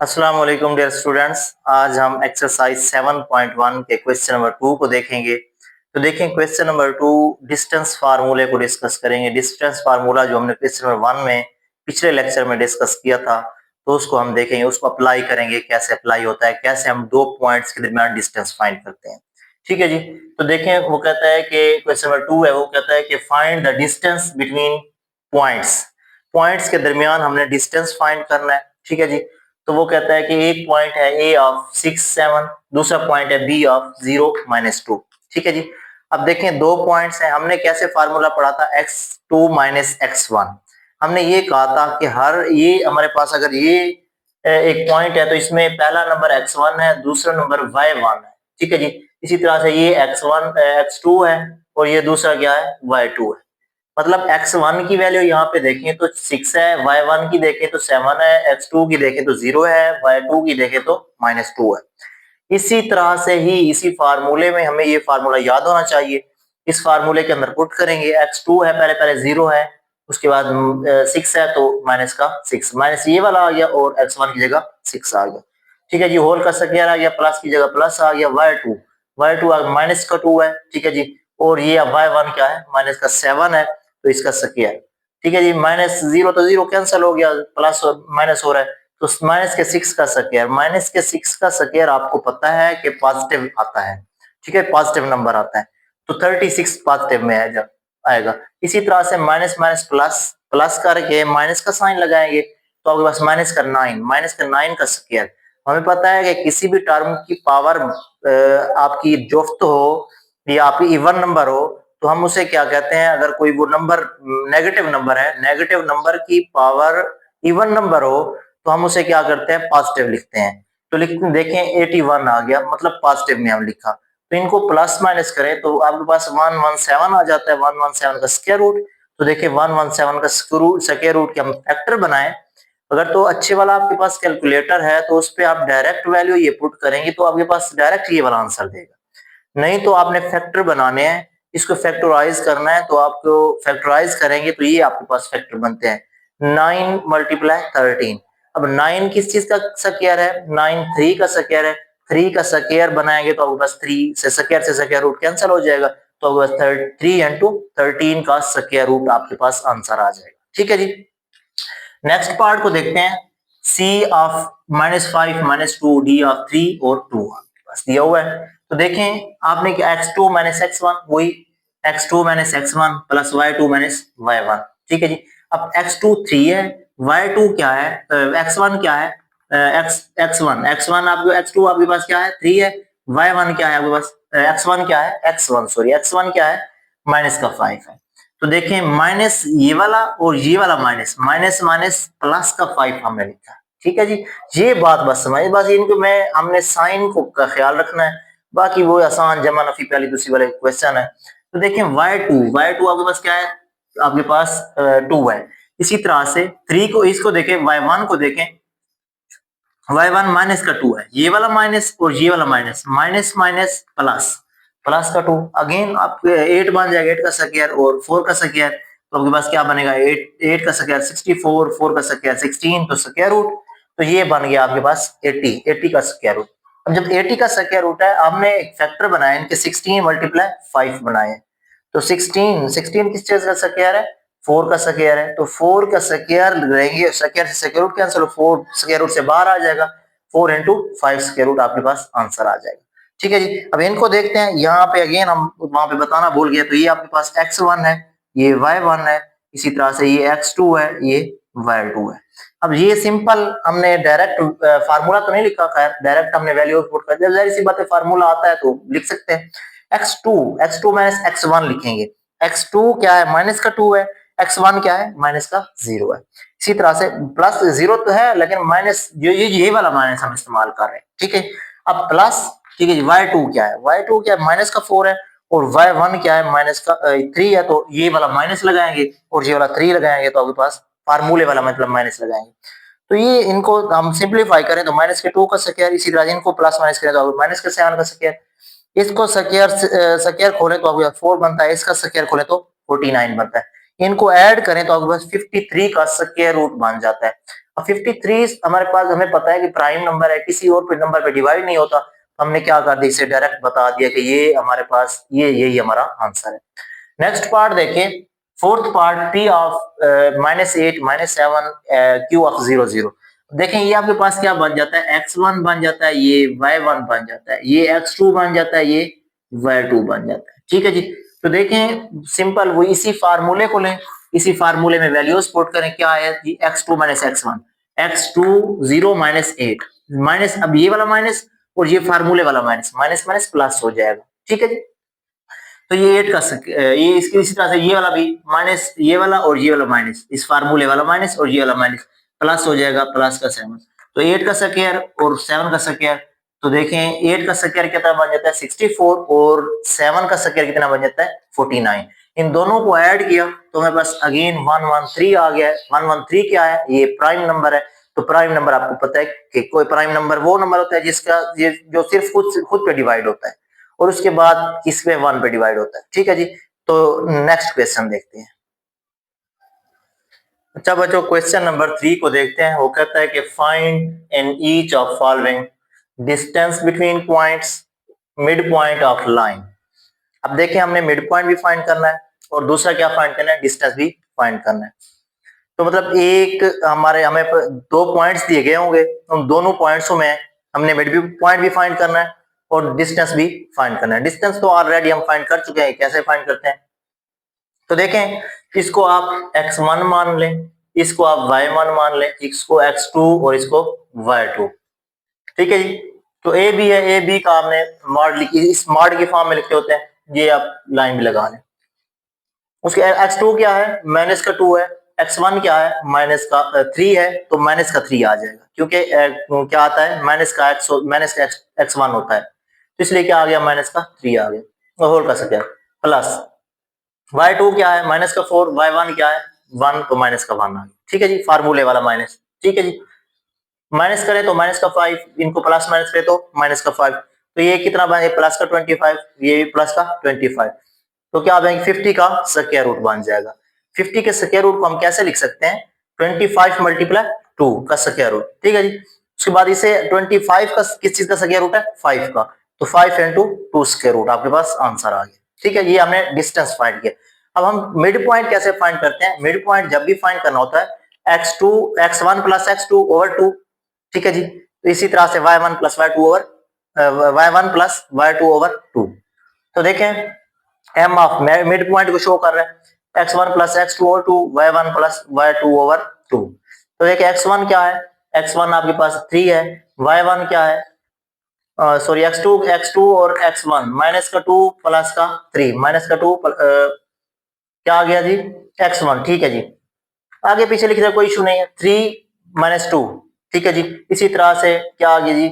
अस्सलाम वालेकुम dear students. आज हम एक्सरसाइज 7.1 के क्वेश्चन नंबर 2 को देखेंगे। तो देखें क्वेश्चन नंबर 2 डिस्टेंस फार्मूले को डिस्कस करेंगे। डिस्टेंस फार्मूला जो हमने क्वेश्चन नंबर 1 में पिछले लेक्चर में डिस्कस किया था, तो उसको हम देखेंगे, उसको अप्लाई करेंगे, कैसे अप्लाई होता है, कैसे हम दो पॉइंट्स के दरमियान डिस्टेंस फाइंड करते हैं। ठीक है जी। तो देखें वो कहता है कि क्वेश्चन नंबर 2 है, वो कहता है कि find the distance between points. Points के दरमियान हमने डिस्टेंस फाइंड करना है। ठीक है जी। तो वो कहता है कि एक पॉइंट है ए ऑफ 6, 7, दूसरा पॉइंट है बी ऑफ 0, -2। ठीक है जी। अब देखें दो पॉइंट्स हैं, हमने कैसे फार्मूला पढ़ा था, x2 - x1। हमने ये कहा था कि हर ये हमारे पास अगर ये एक पॉइंट है तो इसमें पहला नंबर x1 है, दूसरा नंबर y1 है। ठीक है जी। इसी तरह से ये x1 x2 है और ये दूसरा क्या है, y2 है। मतलब x1 की वैल्यू यहाँ पे देखें तो 6 है, y1 की देखें तो 7 है, x2 की देखें तो 0 है, y2 की देखें तो -2 है। इसी तरह से ही इसी फार्मूले में हमें ये फार्मूला याद होना चाहिए। इस फार्मूले के अंदर पुट करेंगे, x2 है, पहले पहले 0 है, उसके बाद 6 है तो माइनस का 6, माइनस ये वाला आ गया और x1 की जगह 6 आ गया। ठीक है जी। होल का स्क्वायर आ गया, प्लस की जगह प्लस आ गया, y2 आ माइनस का 2 है। ठीक है जी। और ये y1 क्या है, माइनस का 7 है, तो इसका स्क्वायर। ठीक है जी। -0 तो 0 कैंसिल हो गया, प्लस और माइनस हो रहा है, तो माइनस के 6 का स्क्वायर, माइनस के 6 का स्क्वायर आपको पता है कि पॉजिटिव आता है। ठीक है, पॉजिटिव नंबर आता है, तो 36 पॉजिटिव में है जब आएगा। इसी तरह से माइनस माइनस प्लस, प्लस करके माइनस का साइन लगाएंगे तो आपके पास माइनस का 9 का स्क्वायर। हमें पता है कि किसी भी टर्म की पावर आपकी जुफ्त हो या आपकी इवन नंबर हो तो हम उसे क्या कहते हैं, अगर कोई वो नंबर नेगेटिव नंबर है, नेगेटिव नंबर की पावर इवन नंबर हो तो हम उसे क्या करते हैं, पॉजिटिव लिखते हैं। तो लिखते देखें 81 आ गया, मतलब पॉजिटिव में हम लिखा। तो इनको प्लस माइनस करें तो आपके पास 117 आ जाता है, 117 का स्क्वायर रूट। तो देखिए 117 का स्क्वायर रूट के हम फैक्टर बनाए। अगर तो अच्छे वाला आपके पास कैलकुलेटर है तो उस पर आप डायरेक्ट वैल्यू ये पुट करेंगे तो आपके पास डायरेक्ट ये वाला आंसर देगा। नहीं तो आपने फैक्टर बनाने हैं, इसको फैक्टराइज करना है, तो आपको फैक्टराइज करेंगे तो ये आपके पास फैक्टर बनते हैं 9 × 13। अब 9 किस चीज का स्क्वायर है, 9 3 का स्क्वायर है। 3 का स्क्वायर बनाएंगे तो आपके पास 3 से स्क्वायर रूट कैंसिल हो जाएगा, तो आपके पास 3 × 13 का स्क्वायर रूट आपके पास आंसर आ जाएगा। ठीक है जी। नेक्स्ट पार्ट को देखते हैं, c ऑफ -5 -2 d ऑफ 3 और 2 आपके पास दिया हुआ है। तो देखें आपने क्या, x2 - x1 वही x2 - x1 plus y2 - y1। ठीक है जी। अब x2 3 है, y2 क्या है, x1 क्या है, x1 आपके x2 आपके पास क्या है 3 है, y1 क्या है आपके पास, x1 क्या है, x1 क्या है, -5 है। तो देखें माइनस ये वाला और ये वाला माइनस, माइनस माइनस प्लस का 5 हमने लिखा। ठीक है जी। ये बात बस समझ, बस इनको मैं हमने साइन को का ख्याल रखना है, बाकी वो आसान जमा नफी पहली दूसरी वाले क्वेश्चन है। तो देखें y2 आपके पास क्या है, आपके पास 2 है। इसी तरह से 3 को, इसको देखें y1 को देखें, y1 माइनस का 2 है, ये वाला माइनस और ये वाला minus, minus minus plus, plus का 2 अगेन आप 8 बन जाएगा, 8 का स्क्वायर और 4 का स्क्वायर, तो आपके पास क्या बनेगा, 8 का स्क्वायर 64, 4 का स्क्वायर 16, तो स्क्वायर रूट, तो ये बन गया आपके पास 80 का स्क्वायर रूट। अब जब 80 का स्क्वायर रूट है, हमने एक फैक्टर बनाया, इनके 16 × 5 बनाए, तो 16 किस चीज का स्क्वायर है, 4 का स्क्वायर है, तो 4 का स्क्वायर रहेंगे, स्क्वायर से square root cancel, 4 square root से बाहर आ जाएगा, 4 × 5 स्क्वायर रूट आपके पास आंसर आ जाएगा। ठीक है जी। अब इनको देखते हैं, यहाँ पे अगेन हम वहां पे बताना भूल गए, तो ये आपके पास x1 है, ये y1 है, इसी तरह से ये x2 है, ये y2 है। अब ये सिंपल हमने डायरेक्ट फार्मूला तो नहीं लिखा, खैर डायरेक्ट हमने वैल्यू पुट कर दिया, जाहिर सी बात है फार्मूला आता है तो लिख सकते हैं। x2 - x1 लिखेंगे, x2 क्या है, माइनस का 2 है, x1 क्या है, माइनस का 0 है। इसी तरह से प्लस 0 तो है लेकिन माइनस ये वाला माइनस हम इस्तेमाल कर रहे हैं। ठीक है। अब प्लस, ठीक है जी, y2 क्या है, y2 क्या है, माइनस का 4 है, और y1 क्या है, माइनस का 3 है, तो ये वाला माइनस लगाएंगे और ये वाला 3 लगाएंगे, तो आपके पास फार्मूले वाला मतलब माइनस लगाएंगे। तो ये इनको हम सिंप्लीफाई करें तो माइनस के 2 का स्क्वायर, इसी तरह इनको प्लस माइनस करें तो माइनस के 7 का स्क्वायर, इसको स्क्वायर खोले तो आपको 4 बनता है, इसका स्क्वायर खोले तो 49 बनता है। इनको ऐड करें तो आपके पास 53 का स्क्वायर रूट बन जाता है। अब 53 हमारे पास, हमें पता है कि प्राइम नंबर है, किसी और पे नंबर पे डिवाइड नहीं होता, तो हमने क्या कर दिया, इसे डायरेक्ट बता दिया कि ये हमारे पास यही हमारा आंसर है। नेक्स्ट पार्ट देखें, fourth part, p of -8 -7 q of 0 0। देखें ये आपके पास क्या बन जाता है, x1 बन जाता है, ये y1 बन जाता है, ये x2 बन जाता है, ये y2 बन जाता है। ठीक है जी। तो देखें सिंपल, वो इसी फार्मूले को लें, इसी फार्मूले में वैल्यूज पुट करें, क्या है कि x2 - x1, x2 0 -8 माइनस, अब ये वाला माइनस और ये फार्मूले वाला माइनस, माइनस माइनस प्लस हो जाएगा। ठीक है जी। तो ये 8 का ये इसकी इसी तरह से ये वाला भी माइनस, ये वाला और ये वाला माइनस, इस फार्मूले वाला माइनस और ये वाला माइनस, प्लस हो जाएगा, प्लस का 7। तो 8 का स्क्वायर और 7 का स्क्वायर, तो देखें 8 का स्क्वायर कितना बन जाता है 64 और 7 का स्क्वायर कितना बन जाता है 49। इन दोनों को ऐड किया तो हमारे पास अगेन 113 आ गया है। 113 क्या है, ये प्राइम नंबर है। तो प्राइम नंबर आपको पता है कि कोई प्राइम नंबर वो नंबर होता है जिसका ये जो सिर्फ खुद पे डिवाइड होता है और उसके बाद इसमें 1 पे डिवाइड होता है। ठीक है जी। तो नेक्स्ट क्वेश्चन देखते हैं। अच्छा बच्चों, क्वेश्चन नंबर 3 को देखते हैं। वो कहता है कि find in each of following distance between points mid point of line. अब देखिए हमने मिड पॉइंट भी फाइंड करना है और दूसरा क्या फाइंड करना है, डिस्टेंस भी फाइंड करना है। तो मतलब एक हमें दो पॉइंट्स दिए गए होंगे, उन दोनों पॉइंट्सों में हमने मिड पॉइंट भी फाइंड करना है और डिस्टेंस भी फाइंड करना है। डिस्टेंस तो ऑलरेडी हम फाइंड कर चुके हैं, कैसे फाइंड करते हैं। तो देखें, इसको आप x1 मान लें, इसको आप y1 मान लें, इसको x2 और इसको y2। ठीक है जी। तो ए बी है, ए बी का हमने मॉड लिखी, इस मॉड की फॉर्म में लिखते होते हैं, ये आप लाइन भी लगा लें। उसके x2 क्या है, माइनस का 2 है, x1 क्या है, माइनस का 3 है, तो माइनस का 3 आ जाएगा, क्योंकि क्या आता है माइनस का x1 होता है, तो इसलिए क्या आ गया, माइनस का 3 आ गया। होल का स्क्वायर प्लस y2 क्या है, माइनस का 4, y1 क्या है 1, तो माइनस का 1 आ गया। ठीक है जी, फार्मूले वाला माइनस। ठीक है जी। माइनस करें तो माइनस का 5, इनको प्लस माइनस करें तो माइनस का 5, तो ये कितना बने, प्लस का 25, ये प्लस का 25, तो क्या बनेगा 50 का स्क्वायर रूट बन जाएगा। 50 के स्क्वायर रूट को हम कैसे लिख सकते हैं, 25 × 2 का स्क्वायर रूट। ठीक है जी। उसके बाद इसे 25 का किस चीज का स्क्वायर रूट है, 5 का, तो 5 × 2 स्क्वायर रूट, आपके पास आंसर आ गया। ठीक है, ये हमने डिस्टेंस फाइंड किया। अब हम मिड पॉइंट कैसे फाइंड करते हैं, मिड पॉइंट जब भी फाइंड करना होता है x1 + x2 / 2। ठीक है जी। तो इसी तरह से y1 + y2 / 2। तो देखें m ऑफ मिड पॉइंट को शो कर रहा है, x1 + x2 / 2, y1 + y2 / 2। तो देखिए x1 क्या है, x1 आपके पास 3 है, y1 क्या है, सॉरी x2 और x1, माइनस का 2 प्लस का 3, माइनस का 2 क्या आ गया जी, x1। ठीक है जी। आगे पीछे लिख दे, कोई इशू नहीं है, 3 - 2। ठीक है जी। इसी तरह से क्या आ गया जी,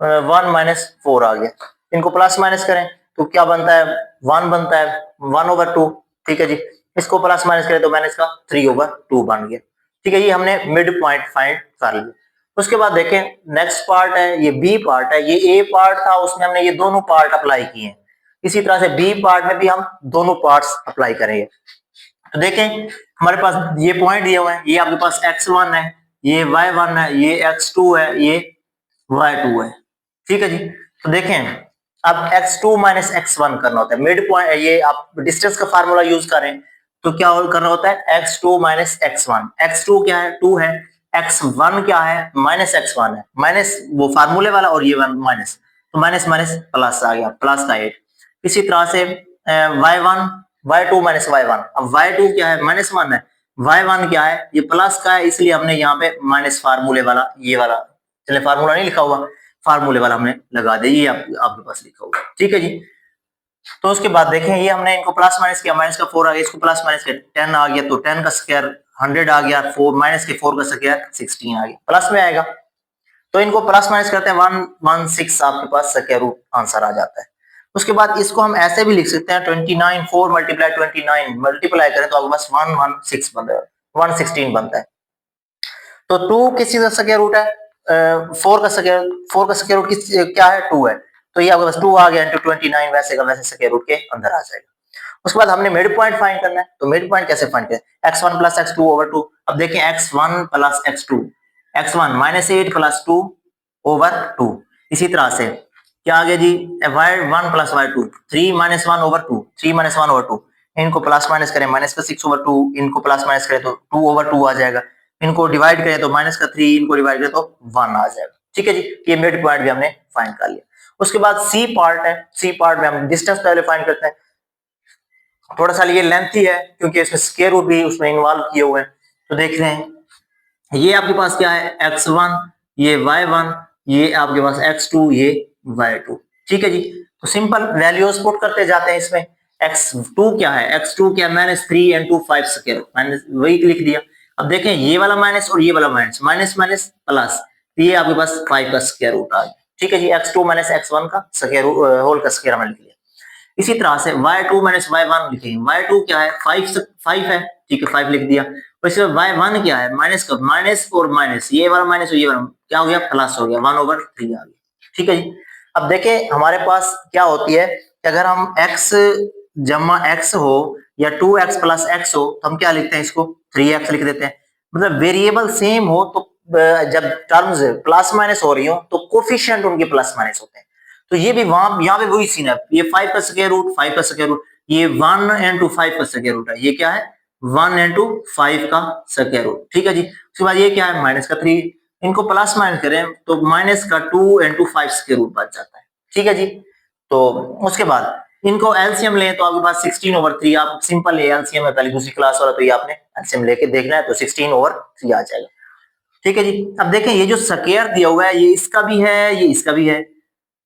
1 - 4 आ गया। इनको प्लस माइनस करें तो क्या बनता है, 1 बनता है, 1/2। ठीक है जी। इसको प्लस माइनस करें तो माइनस का 3/2 बन गया। ठीक है, ये हमने मिड पॉइंट फाइंड कर लिया। उसके बाद देखें नेक्स्ट पार्ट है, ये बी पार्ट है, ये ए पार्ट था उसमें हमने ये दोनों पार्ट अप्लाई किए हैं, इसी तरह से बी पार्ट में भी हम दोनों पार्ट्स अप्लाई करेंगे। तो देखें हमारे पास ये पॉइंट दिया हुआ है, ये आपके पास x1 है, ये y1 है, ये x2 है, ये y2 है। ठीक है जी। तो देखें अब x2 - x1 करना होता है, मिड पॉइंट, ये आप डिस्टेंस का फार्मूला यूज करें तो क्या करना होता है, x2 - x1। x2 क्या है, 2 है, x1 क्या है, -x1 है, माइनस वो फार्मूले वाला और ये माइनस, तो माइनस माइनस प्लस आ गया, प्लस का 8। इसी तरह से y1 y2 - y1, अब y2 क्या है, -1 है, y1 क्या है, ये प्लस का है, इसलिए हमने यहाँ पे माइनस फार्मूले वाला, ये वाला, चले फार्मूला नहीं लिखा हुआ, फार्मूले वाला हमने लगा दिया, ये आपके पास लिखा हुआ। ठीक है जी। तो उसके बाद देखें ये हमने इनको प्लस माइनस किया, माइनस का 4 आ गया, इसको प्लस माइनस किया 10 आ गया, तो 10 का स्क्वायर 100 आ गया, 4 माइनस के 4 का स्क्वायर 16 आ गया, प्लस में आएगा। तो इनको प्लस माइनस करते हैं 116, आपके पास स्क्वायर रूट आंसर आ जाता है। उसके बाद इसको हम ऐसे भी लिख सकते हैं 29, 4 × 29 मल्टीप्लाई करें तो आपके पास 116 बनता है, 116 बनता है। तो 2 किस चीज का स्क्वायर रूट है, 4 का स्क्वायर रूट किस क्या है, 2 है, तो ये आपके पास 2 आ गया इंटू 29, वैसे का वैसे स्क्वायर रूट के अंदर आ जाएगा। उसके बाद हमने मिड पॉइंट फाइंड करना है, तो मिड पॉइंट कैसे फाइंड करें, x1 प्लस x2 ओवर 2। अब देखें x1 plus x2, x1 minus 8 plus 2 over 2। इसी तरह से क्या आ गया जी, y1 plus y2, 3 minus 1 over 2, 3 minus 1 over 2। इनको प्लस माइनस करें, माइनस का 6 ओवर 2, इनको प्लस माइनस करें तो 2 ओवर 2 आ जाएगा। इनको डिवाइड करें तो माइनस का 3, इनको डिवाइड करें तो 1 आ जाएगा। ठीक है जी, ये मिड पॉइंट भी हमने फाइंड कर लिया। उसके बाद सी पार्ट है, सी पार्ट में हम डिस्टेंस पहले फाइंड करते हैं। थोड़ा सा ये लेंथी है क्योंकि इसमें स्क्वायर रूट भी उसमें इन्वॉल्व किए हुए हैं। तो देख रहे हैं ये आपके पास क्या है, x1, ये y1, ये आपके पास x2, ये y2। ठीक है जी, तो सिंपल वैल्यूज पुट करते जाते हैं इसमें। x2 क्या है, x2 क्या, -3 into 5 स्क्वायर, माइनस वही लिख दिया। अब देखें ये वाला माइनस और ये वाला माइनस, माइनस माइनस प्लस, ये आपके पास 5 का स्क्वायर रूट आ गया। ठीक है जी, x2 माइनस x1 का स्क्वायर होल का स्क्वायर हमने लिख लिया। इसी तरह से y2 माइनस y1 लिखेंगे, y2 क्या है, 5 है, ठीक है 5 लिख दिया। वैसे y1 क्या है, माइनस का माइनस और माइनस, ये वाला माइनस और ये वाला क्या हो गया, प्लस हो गया, 1/3 आ गया। ठीक है जी, अब देखें हमारे पास क्या होती है कि अगर हम x जमा x हो या 2x प्लस x हो तो हम क्या लिखते हैं, इसको 3x लिख देते हैं। मतलब वेरिएबल सेम हो तो जब टर्म्स प्लस माइनस हो रही हो तो कोफिशिएंट उनके प्लस माइनस होते हैं। तो ये भी वहां यहाँ पे वही सीन है, ये 5 का स्क्वायर रूट, 5 का स्क्वायर रूट, ये 1 into 5 का स्क्वायर रूट है, ये क्या है 1 into 5 का स्क्वायर रूट। ठीक है जी, उसके बाद ये क्या है माइनस का 3, इनको प्लस माइनस करें तो माइनस का 2 into 5 स्क्वायर रूट बच जाता है। ठीक है जी, तो उसके बाद इनको एलसीएम लें तो आपके पास 16/3, आप सिंपल एलसीएम है, पहले दूसरी क्लास वाला तो ये आपने एलसीएम लेके देखना है, तो 16/3 आ जाएगा। ठीक है जी, अब देखें ये जो स्क्वायर दिया हुआ है ये इसका भी है, ये इसका भी है।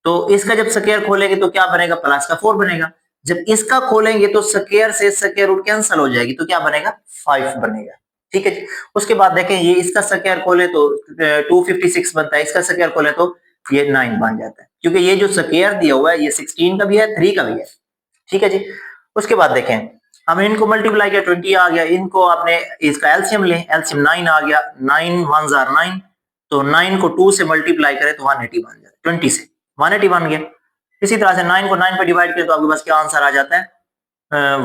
तो इसका जब स्क्वायर खोलेंगे तो क्या बनेगा, प्लस का 4 बनेगा। जब इसका खोलेंगे तो स्क्वायर से स्क्वायर रूट कैंसिल हो जाएगी, तो क्या बनेगा 5 बनेगा। ठीक है जी, उसके बाद देखें ये इसका स्क्वायर खोले तो 256 बनता है, इसका स्क्वायर खोले तो ये 9 बन जाता है, क्योंकि ये जो स्क्वायर दिया हुआ है ये 16 का भी है, 3 का भी है। ठीक है जी, उसके बाद देखें हम इनको मल्टीप्लाई किया 20 आ गया, इनको आपने इसका एलसीएम लें, एलसीएम 9 आ गया, 9 1 जार 9, तो 9 को 2 से मल्टीप्लाई करें तो 180 बन जाता है, 20 से 180 बन गया। इसी तरह से 9 को 9 पे डिवाइड करें तो आपके पास क्या आंसर आ जाता है,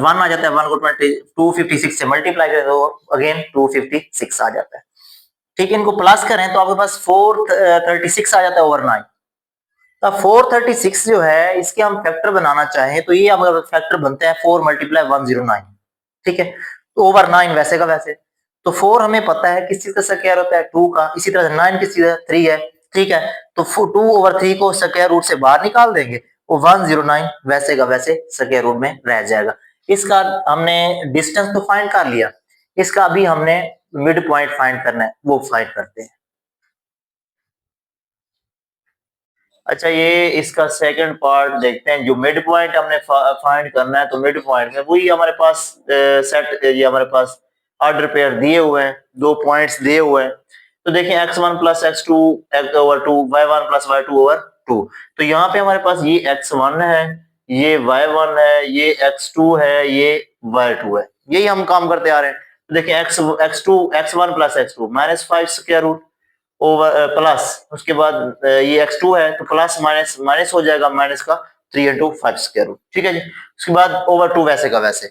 1 आ जाता है, 1 को 256 से मल्टीप्लाई करें तो अगेन 256 आ जाता है। ठीक है, इनको प्लस करें तो आपके पास 436 आ जाता है ओवर 9। अब 436 जो है इसके हम फैक्टर बनाना चाहें तो ये हमारा फैक्टर बनते हैं 4 × 109। ठीक है, तो ओवर 9 वैसे का वैसे, तो 4 हमें पता है किस चीज का स्क्वायर होता है 2 का, इसी तरह से 9 किस चीज है 3 है। ठीक है, तो 2/3 को स्क्वायर रूट से बाहर निकाल देंगे, वो 109 वैसे का वैसे स्क्वायर रूट में रह जाएगा। इसका हमने डिस्टेंस तो फाइंड कर लिया, इसका अभी हमने मिड पॉइंट फाइंड करना है, वो फाइंड करते हैं। अच्छा, ये इसका सेकंड पार्ट देखते हैं, जो मिड पॉइंट हमने फाइंड करना है, तो मिड पॉइंट में वही हमारे पास सेट, ये हमारे पास ऑर्डर पेयर दिए हुए हैं, 2 पॉइंट्स दिए हुए हैं। तो देखिए x1 plus x2 x/2, y1 plus y2 over 2। तो यहाँ पे हमारे पास ये x1 है, ये y1 है, ये x2 है, ये y2 है, यही हम काम करते आ रहे हैं। तो देखिए x1 plus x2 -5 square root over plus, उसके बाद ये x2 है तो प्लस माइनस माइनस हो जाएगा, माइनस का 3 into 5 स्क्वायर रूट। ठीक है जी, उसके बाद ओवर 2 वैसे का वैसे,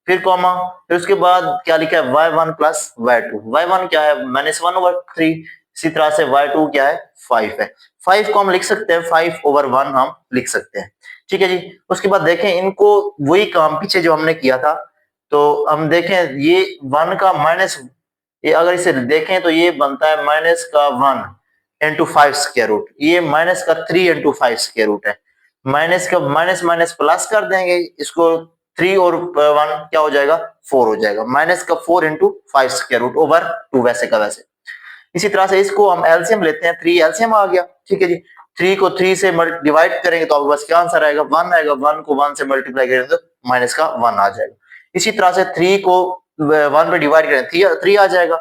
फिर कॉमा, फिर उसके बाद क्या लिखा है y1 प्लस y2, y1 क्या है -1/3, इसी तरह से y2 क्या है 5 है, 5 को हम लिख सकते हैं 5/1 हम लिख सकते हैं। ठीक है जी, उसके बाद देखें इनको वही काम पीछे जो हमने किया था, तो हम देखें ये 1 का माइनस, ये अगर इसे देखें तो ये बनता है माइनस का 1 into 5 स्क्वायर रूट, ये माइनस का 3 into 5 स्क्वायर रूट है। माइनस का माइनस माइनस प्लस कर देंगे, इसको 3 और 1 क्या हो जाएगा 4 हो जाएगा, माइनस का 4 into 5 स्क्वायर रूट ओवर 2 वैसे का वैसे। इसी तरह से इसको हम एलसीएम लेते हैं, 3 एलसीएम आ गया। ठीक है जी, 3 को 3 से डिवाइड करेंगे तो आपके पास क्या आंसर आएगा 1 आएगा, 1 को 1 से मल्टीप्लाई करेंगे तो माइनस का 1 आ जाएगा। इसी तरह से 3 को 1 पे डिवाइड करें 3 आ जाएगा,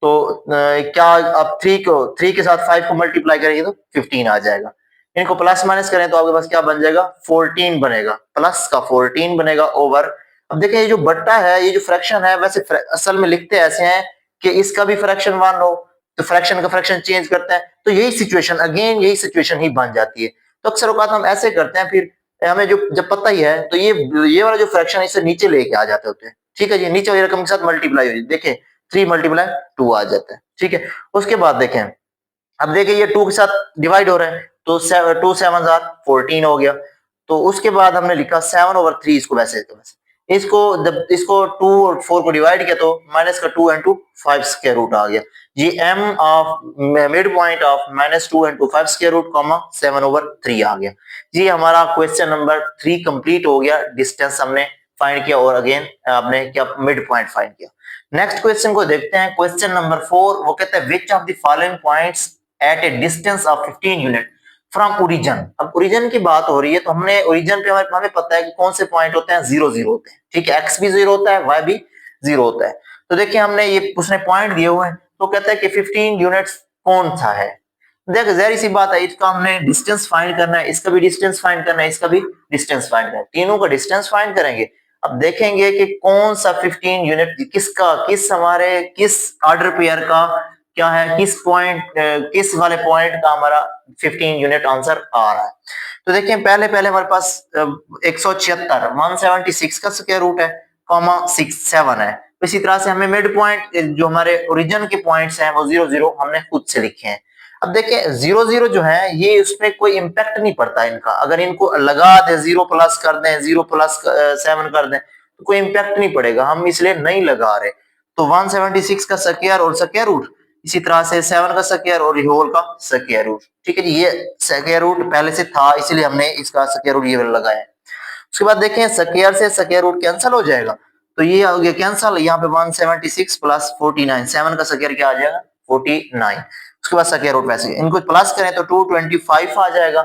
तो क्या अब 3 के साथ 5 को मल्टीप्लाई करेंगे तो 15 आ जाएगा। इनको प्लस माइनस करें तो आपके पास क्या बन जाएगा 14 बनेगा, प्लस का 14 बनेगा ओवर। अब देखिए ये जो बट्टा है, ये जो फ्रैक्शन है, वैसे असल में लिखते ऐसे हैं कि इसका भी फ्रैक्शन 1 हो तो फ्रैक्शन का फ्रैक्शन चेंज करते हैं, तो यही सिचुएशन अगेन यही सिचुएशन ही बन जाती है। तो अक्सर औकात हम ऐसे करते हैं, फिर हमें जो जब पता ही है तो ये वाला जो फ्रैक्शन इससे नीचे लेके आ जाते होते हैं, ठीक है जी, नीचे वाली रकम के साथ मल्टीप्लाई हो जाती है। देखें 3 मल्टीप्लाई 2 आ जाता है, ठीक है। उसके बाद देखें, अब देखिए ये 2 के साथ डिवाइड हो रहा है तो 2 7 14 हो गया। तो उसके बाद हमने लिखा 7/3, इसको वैसे के वैसे, इसको जब इसको 2 और 4 को डिवाइड किया तो माइनस का 2 इंटू 5 स्क्वायर रूट आ गया जी। M of mid point of -2 into 5 square root comma 7/3 आ गया जी। हमारा क्वेश्चन नंबर 3 कंप्लीट हो गया। डिस्टेंस हमने फाइंड किया और अगेन आपने क्या मिड पॉइंट फाइंड किया। नेक्स्ट क्वेश्चन को देखते हैं, क्वेश्चन नंबर 4। वो कहता है which of the following points at A distance of 15 unit from origin. अब ओरिजिन की बात हो रही है तो हमने ओरिजिन पे हमें पता है कि कौन से पॉइंट होते हैं, 0 0 होते हैं, ठीक है। एक्स भी 0 होता है, वाई भी 0 होता है। तो देखिए हमने ये उसने पॉइंट दिए हुए हैं तो कहता है कि 15 यूनिट्स कौन सा है। देखो जहरी सी बात है, इसका हमने डिस्टेंस फाइंड करना है, इसका भी डिस्टेंस फाइंड करना है, इसका भी डिस्टेंस फाइंड करना है, तीनों का डिस्टेंस फाइंड करेंगे। अब देखेंगे कि कौन सा 15 यूनिट किसका, किस ऑर्डर पेयर का क्या है, किस वाले पॉइंट का हमारा 15 यूनिट आंसर आ रहा है। तो देखिए पहले हमारे पास 176 का स्क्वायर रूट है, कॉमा 6 7 है। इसी तरह से हमें मिड पॉइंट जो हमारे ओरिजिन के पॉइंट्स हैं वो 0 0 हमने खुद से लिखे हैं। अब देखिए 0 0 जो है ये उसमें कोई इम्पैक्ट नहीं पड़ता इनका, अगर इनको लगा दे 0 प्लस कर दें, 0 प्लस 7 कर दें तो कोई इम्पैक्ट नहीं पड़ेगा, हम इसलिए नहीं लगा रहे। तो 176 का स्क्वायर और स्क्वायर रूट, इसी तरह से 7 का स्क्वायर और होल का स्क्वायर रूट, ठीक है जी। ये स्क्वायर रूट पहले से था इसलिए हमने इसका स्क्वायर रूट ये वाला लगाया है। उसके बाद देखें स्क्वायर से स्क्वायर रूट कैंसिल हो जाएगा तो ये हो गया कैंसिल। यहाँ पे 176 प्लस 49, 7 का स्क्वायर क्या आ जाएगा 49। उसके बाद स्क्वायर रूट वैसे इनको प्लस करें तो 225 आ जाएगा।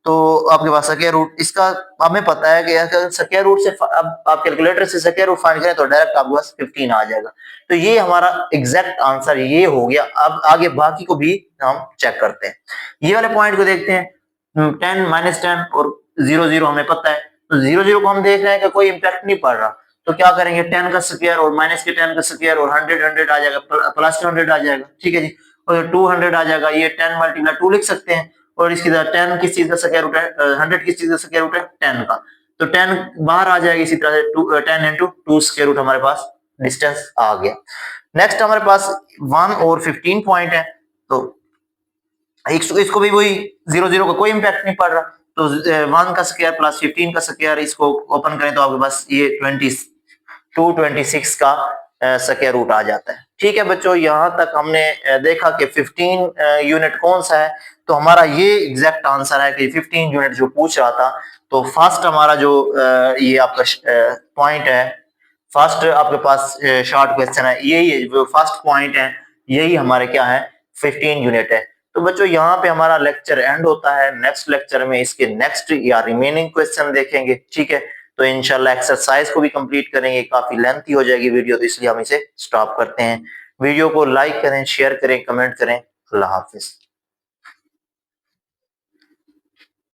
तो आपके पास स्क्वायर रूट इसका हमें पता है कि स्क्वायर रूट से अब आप कैलकुलेटर से स्क्वायर रूट फाइंड करें तो डायरेक्ट आपके पास 15 आ जाएगा। तो ये हमारा एग्जैक्ट आंसर ये हो गया। अब आगे बाकी को भी हम चेक करते हैं। ये वाले पॉइंट को देखते हैं, 10 -10 और 0 0 हमें पता है। तो 0 0 को हम देख रहे हैं कि कोई इंपैक्ट नहीं पड़ रहा, तो क्या करेंगे 10 का स्क्वायर और माइनस के 10 का स्क्वायर और 100 100 आ जाएगा, प्लस 200 आ जाएगा, ठीक है जी। और 200 आ जाएगा, ये 10 मल्टीप्लाई 2 लिख सकते हैं। और इसकी तरह 10 किस चीज का स्क्वायर रूट है, 100 किस चीज का स्क्वायर रूट है 10 का, तो 10 बाहर आ जाएगी। इसी तरह से 10 इंटू 2 स्क्वायर रूट हमारे पास डिस्टेंस आ गया। नेक्स्ट हमारे पास 1 और 15 पॉइंट है, तो इसको भी वही 0 0 का कोई इंपैक्ट नहीं पड़ रहा। तो 1 का स्क्वायर प्लस 15 का स्क्वायर, इसको ओपन करें तो आपके पास ये 226 का स्क्वायर रूट आ जाता है, ठीक है बच्चों। यहाँ तक हमने देखा कि 15 यूनिट कौन सा है, तो हमारा ये एग्जैक्ट आंसर है कि 15 यूनिट जो पूछ रहा था। तो फर्स्ट हमारा जो ये आपका पॉइंट है, फर्स्ट आपके पास शॉर्ट क्वेश्चन है, यही जो फर्स्ट पॉइंट है यही हमारे क्या है 15 यूनिट है। तो बच्चों यहाँ पे हमारा लेक्चर एंड होता है। नेक्स्ट लेक्चर में इसके नेक्स्ट या रिमेनिंग क्वेश्चन देखेंगे, ठीक है। तो इंशाल्लाह एक्सरसाइज को भी कंप्लीट करेंगे, काफी लेंथी हो जाएगी वीडियो तो इसलिए हम इसे स्टॉप करते हैं। वीडियो को लाइक करें, शेयर करें, कमेंट करें। अल्लाह हाफिज।